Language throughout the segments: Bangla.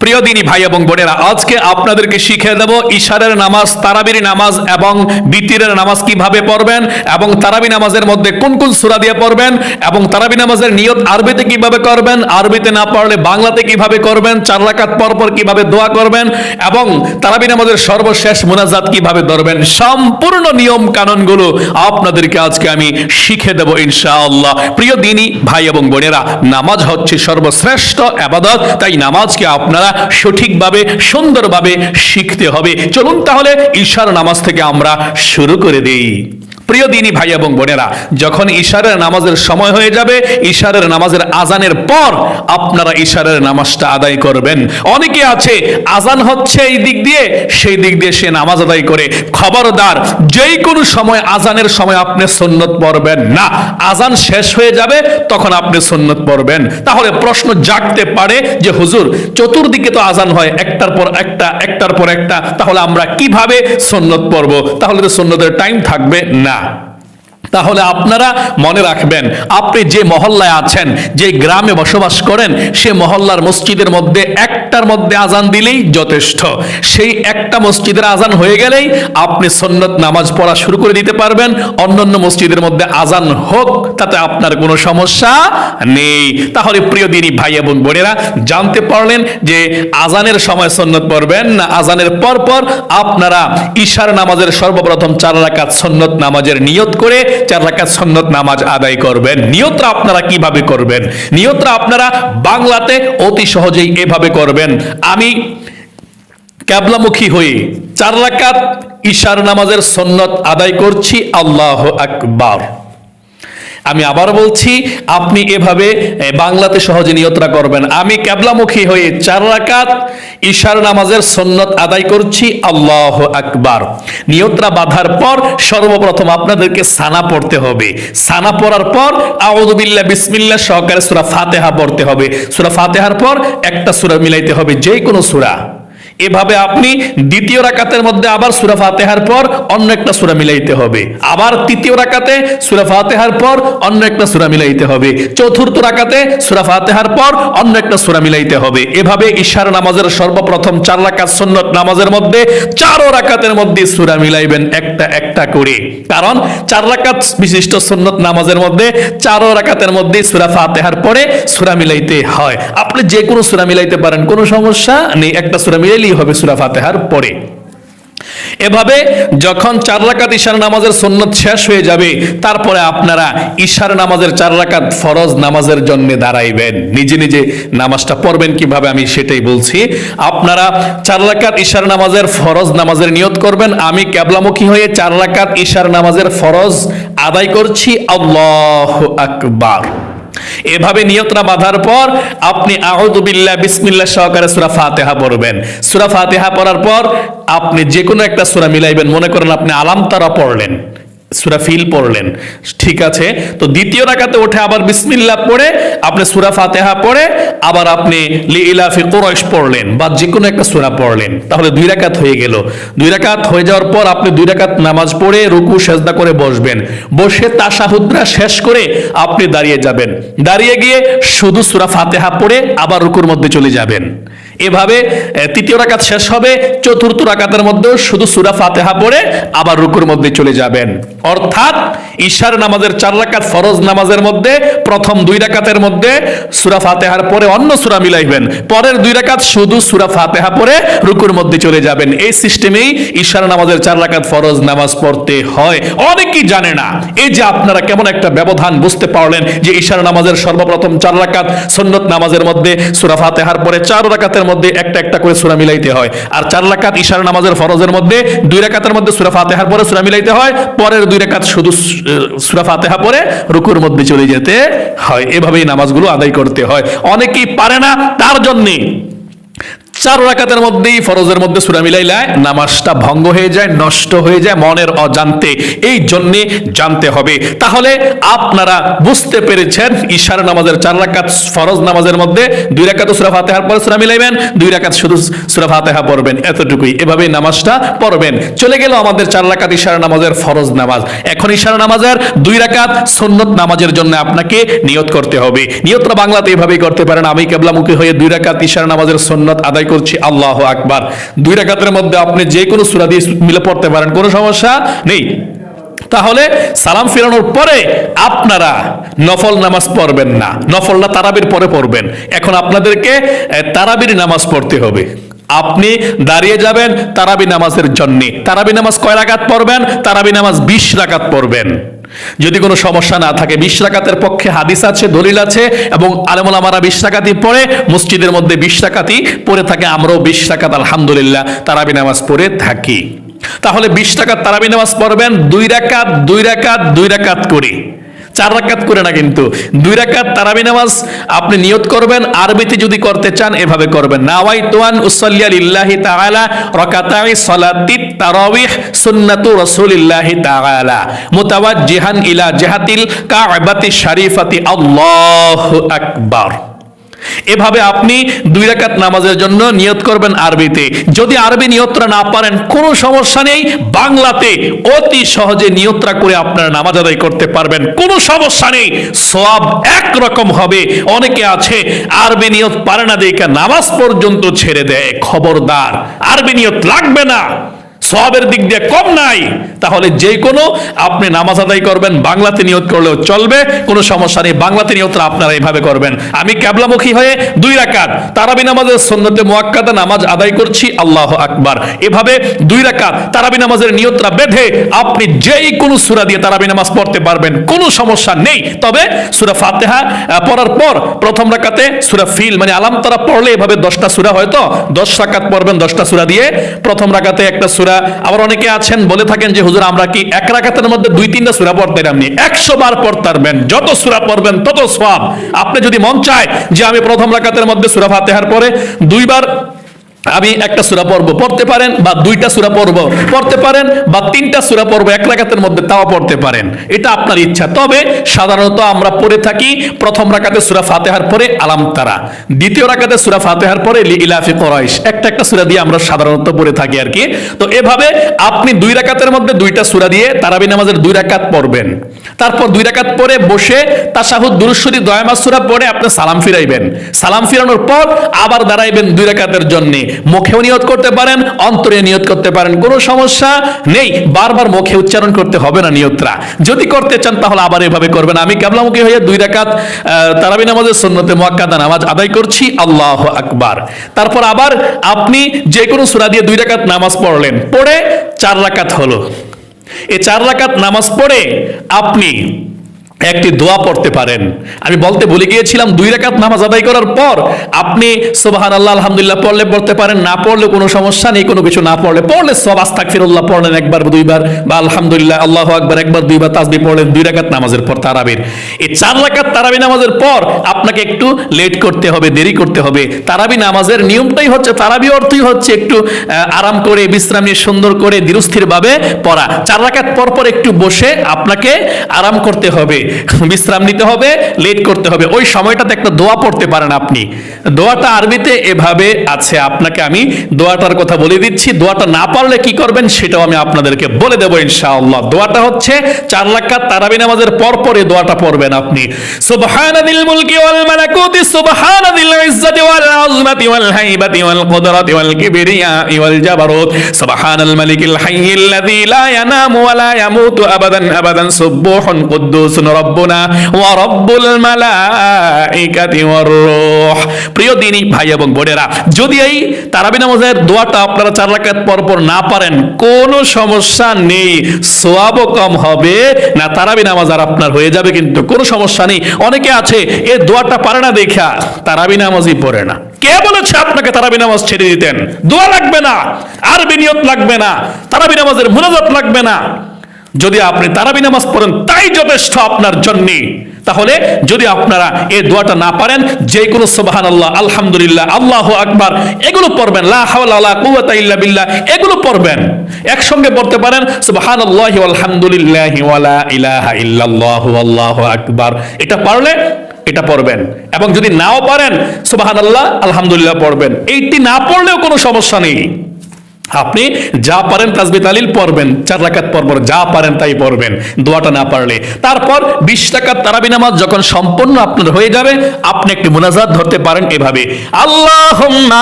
প্রিয় দিনী ভাই এবং বোনেরা, আজকে আপনাদেরকে শিখিয়ে দেব ইশারের নামাজ, তারাবির নামাজ এবং বিতিরের নামাজ কিভাবে পড়বেন এবং তারাবি নামাজের মধ্যে কোন কোন সূরা দিয়ে পড়বেন এবং তারাবি নামাজের নিয়ত আরবিতে কিভাবে করবেন, আরবিতে না পারলে বাংলাতে কিভাবে করবেন, 4 রাকাত পর পর কিভাবে দোয়া করবেন এবং তারাবি নামাজের সর্বশেষ মুনাজাত কিভাবে ধরবেন, সম্পূর্ণ নিয়ম কানুনগুলো আপনাদেরকে আজকে আমি শিখিয়ে দেব ইনশাআল্লাহ। প্রিয় দিনী ভাই এবং বোনেরা, নামাজ হচ্ছে সর্বশ্রেষ্ঠ ইবাদত, তাই নামাজকে আপনারা সঠিকভাবে সুন্দরভাবে শিখতে হবে। চলুন তাহলে ঈশার নামাজ থেকে আমরা শুরু করে দেই। প্রিয় দিনী ভাই এবং বোনেরা, যখন ইশারের নামাজের সময় হয়ে যাবে, ইশারের নামাজের আজানের পর আপনারা ইশারের নামাজটা আদায় করবেন। অনেকে আছে আজান হচ্ছে এই দিক দিয়ে সেই দিক দিয়ে সে নামাজ আদায় করে। খবরদার, যেই কোনো সময় আজানের সময় আপনি সুন্নত পড়বেন না। আজান শেষ হয়ে যাবে তখন আপনি সুন্নত পড়বেন। তাহলে প্রশ্ন জাগতে পারে যে হুজুর, চতুর্দিকে তো আজান হয় একটার পর একটা একটার পর একটা, তাহলে আমরা কিভাবে সুন্নত পড়ব? তাহলে তো সুন্নতের টাইম থাকবে না। তাহলে আপনারা মনে রাখবেন, আপনি যে মহল্লায় আছেন, যে গ্রামে বসবাস করেন, সে মহল্লার মসজিদের মধ্যে একটার মধ্যে আজান দিলেই যথেষ্ট। সেই একটা মসজিদের আজান হয়ে গেলেই আপনি সুন্নত নামাজ পড়া শুরু করে দিতে পারবেন। অন্যান্য মসজিদের মধ্যে আজান হোক, তাতে আপনার কোনো সমস্যা নেই। তাহলে প্রিয় দিনী ভাই এবং বোনেরা, জানতে পারলেন যে আজানের সময় সুন্নত পড়বেন না, আজানের পর পর আপনারা ঈশার নামাজের সর্বপ্রথম 4 রাকাত সুন্নত নামাজের নিয়ত করে 4 রাকাত সুন্নত নামাজ আদায় করবেন। নিয়তটা আপনারা কিভাবে করবেন? নিয়তটা আপনারা বাংলাতে অতি সহজেই এভাবে করবেন। আমি কিবলামুখী হয়ে 4 রাকাত ঈশার নামাজের সুন্নত আদায় করছি, আল্লাহু আকবার। আমি আবার বলছি, আপনি এভাবে বাংলাতে সহজে নিয়তটা করবেন। আমি কিবলামুখী হয়ে 4 রাকাত ঈশার নামাজের সুন্নত আদায় করছি, আল্লাহু আকবার। নিয়তটা বাঁধার পর সর্বপ্রথম আপনাদেরকে সানা পড়তে হবে। সানা পড়ার পর আউযু বিল্লাহ বিসমিল্লাহ সহকারে সূরা ফাতিহা পড়তে হবে। সূরা ফাতিহার পর একটা সূরা মিলাইতে হবে, যে কোনো সূরা। এভাবে আপনি দ্বিতীয় রাকাতের মধ্যে আবার সূরা ফাতিহার পর অন্য একটা সূরা মিলাইতে হবে। আবার তৃতীয় রাকাতে সূরা ফাতিহার পর অন্য একটা সূরা মিলাইতে হবে। চতুর্থ রাকাতে সূরা ফাতিহার পর অন্য একটা সূরা মিলাইতে হবে। এভাবে ঈশার নামাজের সর্বপ্রথম 4 রাকাত সুন্নত নামাজের মধ্যে 4 রাকাতের মধ্যে সূরা মিলাইবেন একটা একটা করে। কারণ 4 রাকাত বিশিষ্ট সুন্নত নামাজের মধ্যে 4 রাকাতের মধ্যে সূরা ফাতিহার পরে সূরা মিলাইতে হয়। আপনি যে কোনো সূরা মিলাইতে পারেন, কোনো সমস্যা নেই। একটা সূরা মিলাইলেই হবে সূরা ফাতিহার পরে। এভাবে যখন 4 রাকাত ঈশার নামাজের সুন্নত শেষ হয়ে যাবে, তারপরে আপনারা ঈশার নামাজের 4 রাকাত ফরজ নামাজের জন্য দাঁড়াইবেন। নিজে নিজে নামাজটা পড়বেন কিভাবে আমি সেটাই বলছি। আপনারা 4 রাকাত ঈশার নামাজের ফরজ নামাজের নিয়ত করবেন। আমি কিবলামুখী হয়ে 4 রাকাত ঈশার নামাজের ফরজ আদায় করছি, আল্লাহু আকবার। এভাবে নিয়তটা বাঁধার পর আপনি আউযু বিল্লাহ বিসমিল্লাহ সহকারে সূরা ফাতিহা পড়বেন। সূরা ফাতিহা পড়ার পর আপনি যে কোনো একটা সূরা মিলাইবেন। মনে করেন আপনি আলাম তারা পড়লেন, সূরা ফিল পড়লেন, ঠিক আছে? তো দ্বিতীয় রাকাতে উঠে আবার বিসমিল্লাহ পড়ে আপনি সূরা ফাতিহা পড়ে আবার আপনি লিইলাফি কুরাইশ পড়লেন বা যে কোনো একটা সূরা পড়লেন। তাহলে 2 রাকাত হয়ে গেল। 2 রাকাত হয়ে যাওয়ার পর আপনি 2 রাকাত নামাজ পড়ে রুকু সেজদা করে বসবেন। বসে তাশাহুদটা শেষ করে আপনি দাঁড়িয়ে যাবেন। দাঁড়িয়ে গিয়ে শুধু সূরা ফাতিহা পড়ে আবার রুকুর মধ্যে চলে যাবেন। এভাবে তৃতীয় রাকাত শেষ হবে, চতুর্থ রাকাতের মধ্যেও শুধু সূরা ফাতিহা পড়ে আবার রুকুর মধ্যে চলে যাবেন। অর্থাৎ ঈশার নামাজের 4 রাকাত ফরজ নামাজের মধ্যে প্রথম 2 রাকাতের মধ্যে সূরা ফাতিহার পরে অন্য সূরা মিলাইবেন, পরের 2 রাকাত শুধু সূরা ফাতিহা পড়ে রুকুর মধ্যে চলে যাবেন। এই সিস্টেমেই ঈশার নামাজের 4 রাকাত ফরজ নামাজ পড়তে হয়। অনেকেই জানে না। এই যে আপনারা কেমন একটা ব্যবধান বুঝতে পারলেন যে ঈশার নামাজের সর্বপ্রথম 4 রাকাত সুন্নত নামাজের মধ্যে সূরা ফাতিহার পরে 4 রাকাতের মধ্যে একটা একটা করে সূরা মিলাইতে হয়। আর 4 রাকাত ঈশার নামাজের ফরজের মধ্যে 2 রাকাতের মধ্যে সূরা ফাতিহার পরে সূরা মিলাইতে হয়, পরের 2 রাকাত শুধু সূরা ফাতিহা পরে রুকুর মধ্যে চলে যেতে হয়। এভাবেই নামাজগুলো আদায় করতে হয়। অনেকেই পারে না, তার জন্য 4 রাকাতের মধ্যেই ফরজের মধ্যে সূরা মিলাইলে নামাজটা ভঙ্গ হয়ে যায়, নষ্ট হয়ে যায় মনের অজান্তে। এই জন্য জানতে হবে। তাহলে আপনারা বুঝতে পেরেছেন, ঈশার নামাজের 4 রাকাত ফরজ নামাজের মধ্যে 2 রাকাত সূরা ফাতিহার পরে সূরা মিলাইবেন, 2 রাকাত শুধু সূরা ফাতিহা পড়বেন, এতটুকুই। এভাবেই নামাজটা পড়বেন। চলে গেল আমাদের 4 রাকাত ঈশার নামাজের ফরজ নামাজ। এখন ঈশার নামাজের 2 রাকাত সুন্নত নামাজের জন্য আপনাকে নিয়ত করতে হবে। নিয়তটা বাংলাতে এভাবেই করতে পারেন। আমি কিবলামুখী হয়ে 2 রাকাত ঈশার নামাজের সুন্নত আদায় করছি, আল্লাহু আকবার। 2 রাকাতের মধ্যে আপনি যে কোনো সূরা দিয়ে মিলে পড়তে পারেন, কোনো সমস্যা নেই। তাহলে সালাম ফিরানোর পরে আপনারা নফল নামাজ পড়বেন না, নফলটা তারাবির পরে পড়বেন। এখন আপনাদেরকে তারাবির নামাজ পড়তে হবে। আপনি দাঁড়িয়ে যাবেন তারাবি নামাজের জন্য। তারাবি নামাজ কয় রাকাত পড়বেন? তারাবি নামাজ 20 রাকাত পড়বেন। যদি কোনো সমস্যা না থাকে 20 রাকাতের পক্ষে হাদিস আছে, দলিল আছে, এবং আলেম ওলামারা 20 রাকাতই পড়ে, মসজিদের মধ্যে 20 রাকাতই পড়ে থাকে। আমরাও 20 রাকাত আলহামদুলিল্লাহ তারাবি নামাজ পড়ে থাকি। তাহলে 20 রাকাত তারাবি নামাজ পড়বেন, 2 রাকাত 2 রাকাত 2 রাকাত করে, 4 রাকাত করে না কিন্তু। 2 রাকাত তারাবি নামাজ আপনি নিয়ত করবেন। আরবিতে যদি করতে চান এভাবে করবেন, নাওয়াইতু আন উসাল্লিয়া লিল্লাহি তাআলা রাকাতাই সালাতিত তারাবিহ সুন্নাতু রাসূলিল্লাহি তাআলা মুতাওয়াজ্জিহান ইলা জিহাতিল কাবাতি শরীফাতি আল্লাহু আকবার। এভাবে আপনি 2 রাকাত নামাজের জন্য নিয়ত করবেন আরবিতে। যদি আরবি নিয়তটা না পারেন কোনো সমস্যা নেই, বাংলাতে অতি সহজে নিয়তটা করে আপনারা নামাজ আদায় করতে পারবেন, কোনো সমস্যা নেই, সওয়াব একরকম হবে। অনেকে আছে আরবি নিয়ত পারে না দেখে নামাজ পর্যন্ত ছেড়ে দেয়। খবরদার, আরবি নিয়ত লাগবে না, সওয়াবের দিক দিয়ে কম নাই। তাহলে যে কোনো আপনি নামাজ আদায় করবেন, বাংলাতে নিয়ত করলেও চলবে, কোনো সমস্যা নেই। বাংলাতে নিয়তটা আপনারা এইভাবে করবেন, আমি কিবলামুখী হয়ে 2 রাকাত তারাবি নামাজের সুন্নতে মুআক্কাদা নামাজ আদায় করছি, আল্লাহু আকবার। এভাবে 2 রাকাত তারাবি নামাজের নিয়তটা বেঁধে আপনি যেই কোনো সূরা দিয়ে তারাবি নামাজ পড়তে পারবেন, কোনো সমস্যা নেই। তবে সূরা ফাতিহা পড়ার পর প্রথম রাকাতে সূরা ফিল মানে আলাম তারা পড়লে এভাবে 10টা সূরা, হয়তো 10 রাকাত পড়বেন 10টা সূরা দিয়ে। প্রথম রাকাতে একটা সূরা। আবার অনেকে আছেন বলে থাকেন যে হুজুর আমরা কি এক রাকাতের মধ্যে 2-3টা সূরা পড়তে পারি? 100 বার পড়তে পারবেন, যত সূরা পড়বেন তত সওয়াব। আপনি যদি মন চায় যে আমি প্রথম রাকাতের মধ্যে সূরা ফাতিহার পরে 2 বার আমি একটা সূরা পড়বো, পড়তে পারেন, বা 2টা সূরা পড়বো পড়তে পারেন, বা 3টা সূরা পড়বো এক রাকাতের মধ্যে, তাও পড়তে পারেন, এটা আপনার ইচ্ছা। তবে সাধারণত আমরা পড়ে থাকি প্রথম রাকাতে সূরা ফাতিহার পরে আলাম তারা, দ্বিতীয় রাকাতে সূরা ফাতিহার পরে লিইলাফি কুরাইশ, একটা সূরা দিয়ে আমরা সাধারণত পড়ে থাকি আর কি। তো এভাবে আপনি 2 রাকাতের মধ্যে 2টা সূরা দিয়ে তারাবি নামাজের 2 রাকাত পড়বেন। তারপর 2 রাকাত পরে বসে তাশাহুদ দুরূদ শরীফ দয়ামা সূরা পড়ে আপনি সালাম ফিরাইবেন। সালাম ফিরানোর পর আবার দাঁড়াইবেন 2 রাকাতের জন্য। মুখেও নিয়ত করতে পারেন, অন্তরে নিয়ত করতে পারেন, কোনো সমস্যা নেই। বারবার মুখে উচ্চারণ করতে হবে না নিয়তটা। যদি করতে চান তাহলে আবার এভাবে করবেন, আমি কিবলামুখী হয়ে 2 রাকাত তারাবি নামাজের সুন্নতে মুআক্কাদা নামাজ আদায় করছি, আল্লাহু আকবার। তারপর আবার আপনি যে কোনো সূরা দিয়ে 2 রাকাত নামাজ পড়লেন, পড়ে 4 রাকাত হলো। এই 4 রাকাত নামাজ পড়ে আপনি একটি দোয়া পড়তে পারেন। আমি বলতে ভুলে গিয়েছিলাম, 2 রাকাত নামাজ আদায় করার পর আপনি সুবহানাল্লাহ আলহামদুলিল্লাহ পড়লে পড়তে পারেন, না পড়লে কোনো সমস্যা নেই। কোনো কিছু না পড়লে সব আস্তাগফিরুল্লাহ পড়লেন 1 বার 2 বার, বা আলহামদুলিল্লাহ আল্লাহু আকবার 1 বার 2 বার তাসবিহ পড়লেন 2 রাকাত নামাজের পর তারাবির। এই 4 রাকাত তারাবি নামাজের পর আপনাকে একটু লেট করতে হবে, দেরি করতে হবে। তারাবি নামাজের নিয়মটাই হচ্ছে, তারাবি অর্থই হচ্ছে একটু আরাম করে বিশ্রাম নিয়ে সুন্দর করে ধীরস্থির ভাবে পড়া। 4 রাকাত পর পর একটু বসে আপনাকে আরাম করতে হবে, বিশ্রাম নিতে হবে, লেট করতে হবে। ওই সময়টাতে একটা দোয়া পড়তে পারেন আপনি। দোয়াটা আরবিতে এভাবে আছে, আপনাকে আমি দোয়াটার কথা বলে দিচ্ছি। দোয়াটা না পারলে কি করবেন সেটাও আমি আপনাদেরকে বলে দেবো ইনশাআল্লাহ। দোয়াটা হচ্ছে 4 রাকাত তারাবি নামাজের পর পরে দোয়াটা পড়বেন আপনি। সুবহানাদিল মুলকি ওয়াল মালাকুতি সুবহানাদিল ইজ্জাতি ওয়াল আযমাতি ওয়াল হাইবাতি ওয়াল কুদরাতি ওয়াল কিবরিয়া ওয়াল জাবারুত সুবহানাল মালিকিল হাইয়্যিল্লাযী লা ইয়ানামু ওয়া লা ইয়ামুতু আবাদান আবাদান সুবহুন কুদ্দুসুন রাব্বুনা ওয়া রাব্বুল মালাইকাতি ওয়ার রূহ। প্রিয় দিনী ভাই এবং বোনেরা, যদি এই তারাবি নামাজের দোয়াটা আপনারা 4 রাকাত পর পর না পারেন, কোনো সমস্যা নেই, সওয়াবও কম হবে না, তারাবি নামাজ আর আপনার হয়ে যাবে, কিন্তু কোনো সমস্যা নেই। অনেকে আছে এই দোয়াটা পারে না দেখা তারাবি নামাজই পড়ে না। কে বলেছে আপনাকে তারাবি নামাজ ছেড়ে দিতেন? দোয়া লাগবে না, আরবি নিয়ত লাগবে না, তারাবি নামাজের মুনাজাত লাগবে না। যদি আপনি তারাবি নামাজ পড়েন তাই যথেষ্ট আপনার জন্য। তাহলে যদি আপনারা এই দোয়াটা না পারেন, যে কোনো সুবহানাল্লাহ আলহামদুলিল্লাহ আল্লাহু আকবার এগুলো পড়বেন, লা হাওলা ওয়ালা কুওয়াতা ইল্লা বিল্লাহ এগুলো পড়বেন। একসঙ্গে পড়তে পারেন সুবহানাল্লাহি ওয়াল হামদুলিল্লাহি ওয়া লা ইলাহা ইল্লাল্লাহু আল্লাহু আকবার, এটা পারলে এটা পড়বেন। এবং যদি নাও পারেন সুবহানাল্লাহ আলহামদুলিল্লাহ পড়বেন। এইটি না পড়লেও কোনো সমস্যা নেই। আপনি যা পারেন তাসবিহ তাহলিল পড়বেন, 4 রাকাত পরপর যা পারেন তাই পড়বেন, দোয়াটা না পারলে। তারপর 20 রাকাত তারাবি নামাজ যখন সম্পূর্ণ আপনার হয়ে যাবে, আপনি একটি মুনাজাত ধরতে পারেন এভাবে, আল্লাহুম্মা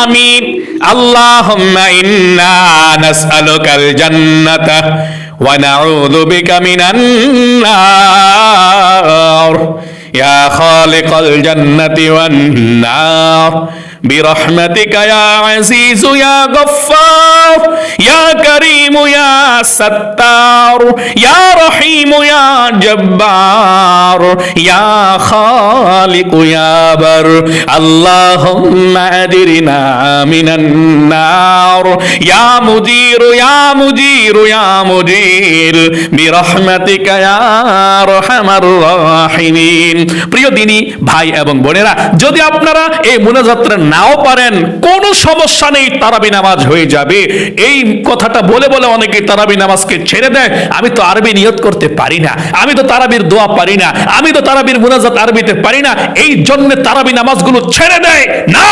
আমিন, আল্লাহুম্মা ইন্না নাসআলুকাল জান্নাতা ওয়া নাউযু বিকা মিনান নার ইয়া খালিকাল জান্নাতি ওয়ান নার برحمتك يا عزيز يا غفار يا كريم يا ستار يا رحيم يا جبار يا خالق يا بر اللهم أجرنا من النار يا مجير يا مجير يا مجير برحمتك يا أرحم الراحمين। প্রিয় দিনী ভাই এবং বোনেরা, যদি আপনারা এই মুনাজাতটা নাও পারেন, কোনো সমস্যা নেই, তারাবি নামাজ হয়ে যাবে। এই কথাটা বলে বলে অনেকে তারাবি নামাজকে ছেড়ে দেয়। আমি তো আরবি নিয়ত করতে পারি না, আমি তো তারাবির দোয়া পারি না, আমি তো তারাবির মুনাজাত আরবিতে পারি না, এই জন্য তারাবি নামাজগুলো ছেড়ে দেয়। না,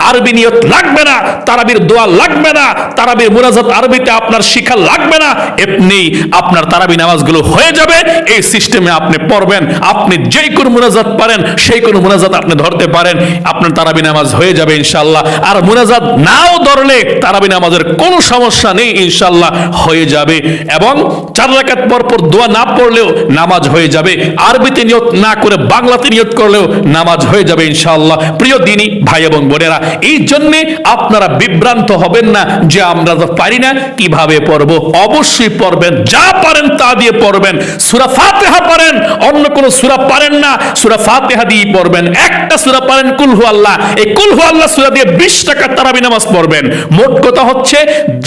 আরবি নিয়ত লাগবে না, তারাবির দোয়া লাগবে না, তারাবির মুনাজাত আরবিতে আপনার শিখা লাগবে না, এমনি আপনার তারাবি নামাজগুলো হয়ে যাবে। এই সিস্টেমে আপনি পড়বেন, আপনি যেই কোন মুনাজাত পারেন সেই কোন মুনাজাত আপনি ধরতে পারেন, আপনার তারাবি নামাজ হয়ে যাবে ইনশাআল্লাহ। আর মুনাজাত নাও ধরলে তারাবি নামাজের কোনো সমস্যা নেই, ইনশাআল্লাহ হয়ে যাবে। এবং 4 রাকাত পরপর দোয়া না পড়লেও নামাজ হয়ে যাবে, আরবিতে নিয়ত না করে বাংলাতে নিয়ত করলেও নামাজ হয়ে যাবে ইনশাআল্লাহ। প্রিয় দিনী ভাই এবং বোনেরা, এই জন্য আপনারা বিভ্রান্ত হবেন না যে আমরা তো পারি না, কিভাবে পড়ব। অবশ্যই পড়বেন, যা পারেন তা দিয়ে পড়বেন। সূরা ফাতিহা পারেন, অন্য কোন সূরা পারেন না, সূরা ফাতিহা দিয়ে পড়বেন। একটা সূরা পারেন কুল হু আল্লাহ, এই কুল হু আল্লাহ সূরা দিয়ে 20 রাকাত তারাবি নামাজ পড়বেন। মোট কথা হচ্ছে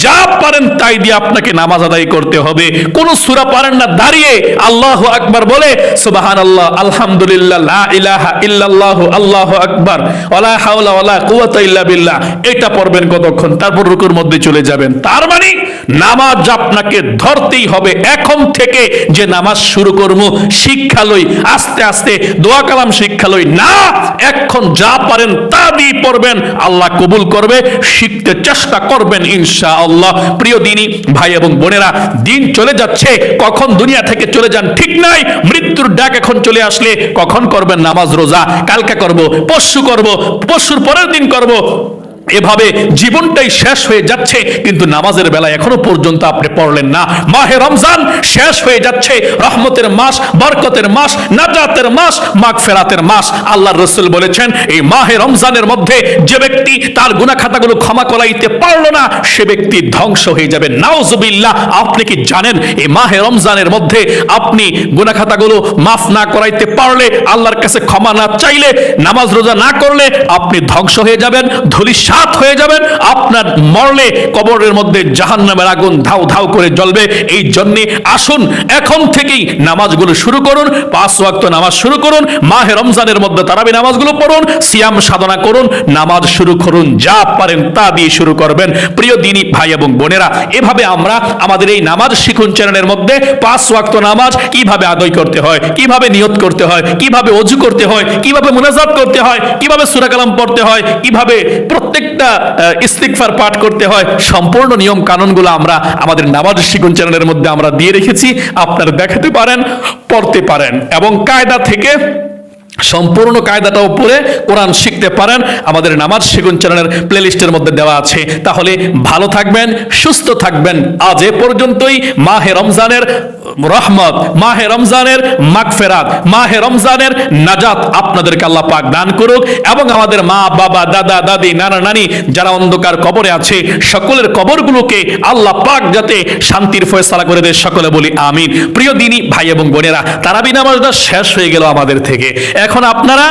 যা পারেন তাই দিয়ে আপনাকে নামাজ আদায় করতে হবে। কোন সূরা পারেন না, দাঁড়িয়ে আল্লাহু আকবার বলে সুবহানাল্লাহ, আলহামদুলিল্লাহ, লা ইলাহা ইল্লাল্লাহ, আল্লাহু আকবার, ওয়ালা হাওলা ওয়ালা কুওয়াতা ইল্লা বিল্লাহ, এটা পড়বেন কতক্ষণ, তারপর রুকুর মধ্যে চলে যাবেন। তার মানে নামাজ আপনাকে ধরতেই হবে। এখন থেকে যে নামাজ শুরু করবো শিক্ষা লই, আস্তে আস্তে দোয়া কালাম শিক্ষা লই না, এখন যা পারেন তা দিয়ে পড়বেন, আল্লাহ কবুল করবে। শিখতে চেষ্টা করবেন ইনশাআল্লাহ। প্রিয় দিনী ভাই এবং বোনেরা, দিন চলে যাচ্ছে, কখন দুনিয়া থেকে চলে যান ঠিক নাই। মৃত্যুর ডাক এখন চলে আসলে কখন করবেন নামাজ রোজা, কালকে করব, পরশু করব, পরশুর পরের দিন করব, এভাবে জীবনটাই শেষ হয়ে যাচ্ছে, কিন্তু নামাজের বেলায় এখনো পর্যন্ত আপনি পড়লেন না। মাহে রমজান শেষ হয়ে যাচ্ছে, রহমতের মাস, বরকতের মাস, নাজাতের মাস, মাগফিরাতের মাস। আল্লাহর রাসূল বলেছেন, এই মাহে রমজানের মধ্যে যে ব্যক্তি তার গুনাহ খাতাগুলো ক্ষমা করাইতে পারলো না, সে ব্যক্তি ধ্বংস হয়ে যাবে। নাউজুবিল্লাহ। আপনি কি জানেন এই মাহে রমজানের মধ্যে আপনি গুনাহ খাতাগুলো মাফ না করাইতে পারলে, আল্লাহর কাছে ক্ষমা না চাইলে, নামাজ রোজা না করলে আপনি ধ্বংস হয়ে যাবেন, ধূলিসাৎ হয়ে যাবেন। আপনার মরলে কবরের মধ্যে জাহান্নামের আগুন ধাউ ধাউ করে জ্বলবে। এই জন্য আসুন এখন থেকেই নামাজগুলো শুরু করুন, 5 ওয়াক্ত নামাজ শুরু করুন, মাহে রমজানের মধ্যে তারাবি নামাজগুলো পড়ুন, সিয়াম সাধনা করুন, নামাজ শুরু করুন, যা পারেন তা দিয়ে শুরু করবেন। প্রিয় দিনী ভাই এবং বোনেরা, এভাবে আমরা আমাদের এই নামাজ শিখুন চ্যানেলের মধ্যে 5 ওয়াক্ত নামাজ কিভাবে আদায় করতে হয়, কিভাবে নিয়ত করতে হয়, কিভাবে ওযু করতে হয়, কিভাবে মুনাজাত করতে হয়, কিভাবে সূরা কালাম পড়তে হয়, কিভাবে প্রত্যেকটা ইস্তিগফার পাঠ করতে হয়, সম্পূর্ণ নিয়ম কানুনগুলো আমরা আমাদের নামাজ শিখুন চ্যানেলের মধ্যে আমরা দিয়ে রেখেছি। আপনারা দেখাতে পারেন, পড়তে পারেন এবং কায়দা থেকে সম্পূর্ণ কায়দাটাও পড়ে কোরআন শিখতে পারেন। আমাদের নামাজ শিখুন চ্যানেলের প্লেলিস্টের মধ্যে দেওয়া আছে। তাহলে ভালো থাকবেন, সুস্থ থাকবেন। আজ এ পর্যন্তই। মাহে রমজানের রহমত, মাহে রমজানের মাগফিরাত, মাহে রমজানের নাজাত আপনাদেরকে আল্লাহ পাক দান করুক এবং আমাদের মা বাবা, দাদা দাদি, নানা নানি যারা অন্ধকার কবরে আছে, সকলের কবরগুলোকে আল্লাহ পাক যাতে শান্তির ফয়সালা করে দেয়, সকলে বলি আমিন। প্রিয় দিনী ভাই এবং বোনেরা, তারাবি নামাজটা শেষ হয়ে গেল আমাদের থেকে। এখন আপনারা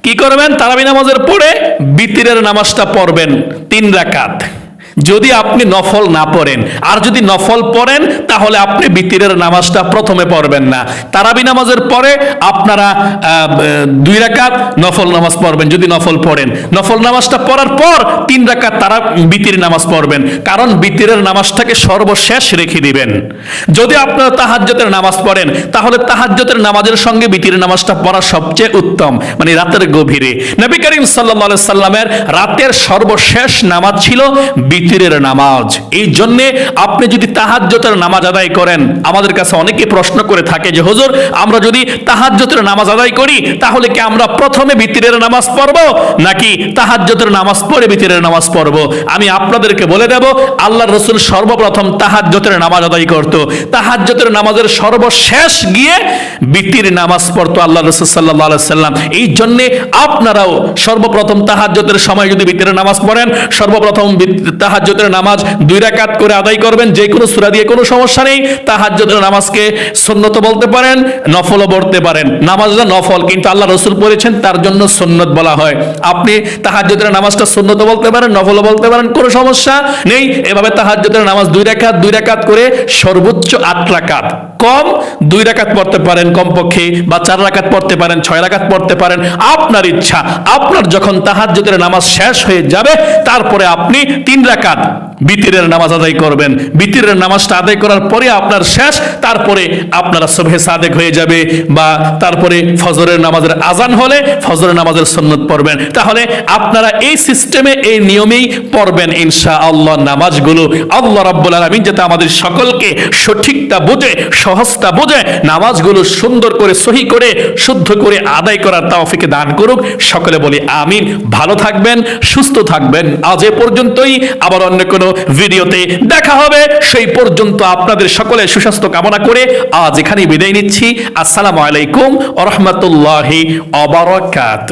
কি করবেন? তারাবি নামাজের পরে বিতিরের নামাজটা পড়বেন 3 রাকাত। যদি আপনি নফল না পড়েন, আর যদি নফল পড়েন তাহলে আপনি বিতিরের নামাজটা প্রথমে পড়বেন না। তারাবি নামাজের পরে আপনারা 2 রাকাত নফল নামাজ পড়বেন যদি নফল পড়েন। নফল নামাজটা পড়ার পর 3 রাকাত তারা বিতির নামাজ পড়বেন, কারণ বিতিরের নামাজটাকে সর্বশেষ রেখে দিবেন। যদি আপনারা তাহাজ্জুদের নামাজ পড়েন তাহলে তাহাজ্জুদের নামাজের সঙ্গে বিতির নামাজটা পড়া সবচেয়ে উত্তম, মানে রাতের গভীরে। নবী করিম সাল্লাল্লাহু আলাইহি সাল্লামের রাতের সর্বশেষ নামাজ ছিল বিতির বিতিরের নামাজ। এই জন্যে আপনি যদি তাহাজ্জুদের নামাজ আদায় করেন, আমাদের কাছে অনেকে প্রশ্ন করে থাকে যে হুজুর, আমরা যদি তাহাজ্জুদের নামাজ আদায় করি তাহলে কি আমরা প্রথমে বিতিরের নামাজ পড়ব নাকি তাহাজ্জুদের নামাজ পড়ে বিতিরের নামাজ পড়ব? আমি আপনাদেরকে বলে দেব, আল্লাহর রাসূল সর্বপ্রথম তাহাজ্জুদের নামাজ আদায় করত। তাহাজ্জুদের নামাজের সর্বশেষ গিয়ে বিতির নামাজ পড়তো আল্লাহর রাসূল সাল্লাল্লাহু আলাইহি সাল্লাম। এই জন্য আপনারাও সর্বপ্রথম তাহাজ্জুদের সময় যদি বিতিরের নামাজ পড়েন, সর্বপ্রথম তাহাজ্জুদের নামাজ 2 রাকাত করে আদায় করবেন, যে কোনো সূরা দিয়ে কোনো সমস্যা নেই। তাহাজ্জুদের নামাজকে সুন্নত বলতে পারেন, নফলও বলতে পারেন। নামাজটা নফল, কিন্তু আল্লাহ রাসূল পড়েছেন তার জন্য সুন্নত বলা হয়। আপনি তাহাজ্জুদের নামাজটা সুন্নত বলতে পারেন, নফলও বলতে পারেন, কোনো সমস্যা নেই। এভাবে তাহাজ্জুদের নামাজ 2 রাকাত করে সর্বোচ্চ 8 রাকাত, কম 2 রাকাত পড়তে পারেন কমপক্ষে, বা 4 রাকাত পড়তে পারেন, 6 রাকাত পড়তে পারেন, আপনার ইচ্ছা। আপনার যখন তাহাজ্জুদের নামাজ শেষ হয়ে যাবে তারপরে আপনি 3 রাকাত বিতিরের নামাজ আদায় করবেন। বিতিরের নামাজটা আদায় করার পরে আপনার শেষ, তারপরে আপনারা সুবহে সাদেক হয়ে যাবে, বা তারপরে ফজরের নামাজের আজান হলে ফজরের নামাজের সুন্নত পড়বেন। তাহলে আপনারা এই সিস্টেমে, এই নিয়মেই পড়বেন ইনশাআল্লাহ নামাজগুলো। আল্লাহ রাব্বুল আলামিন যাতে আমাদের সকলকে সঠিকটা বুঝে, সহজটা বুঝে নামাজগুলো সুন্দর করে, সহি করে, শুদ্ধ করে আদায় করার তৌফিক দান করুক। সকলে বলি আমিন। ভালো থাকবেন, সুস্থ থাকবেন। আজ এ পর্যন্তই, আবার অন্য কোনো ভিডিওতে দেখা হবে। সেই পর্যন্ত আপনাদের সকলের সুস্বাস্থ্য কামনা করে আজ এখানেই বিদায় নিচ্ছি। আসসালামু আলাইকুম ওয়া রাহমাতুল্লাহি ওয়া বারাকাতুহু।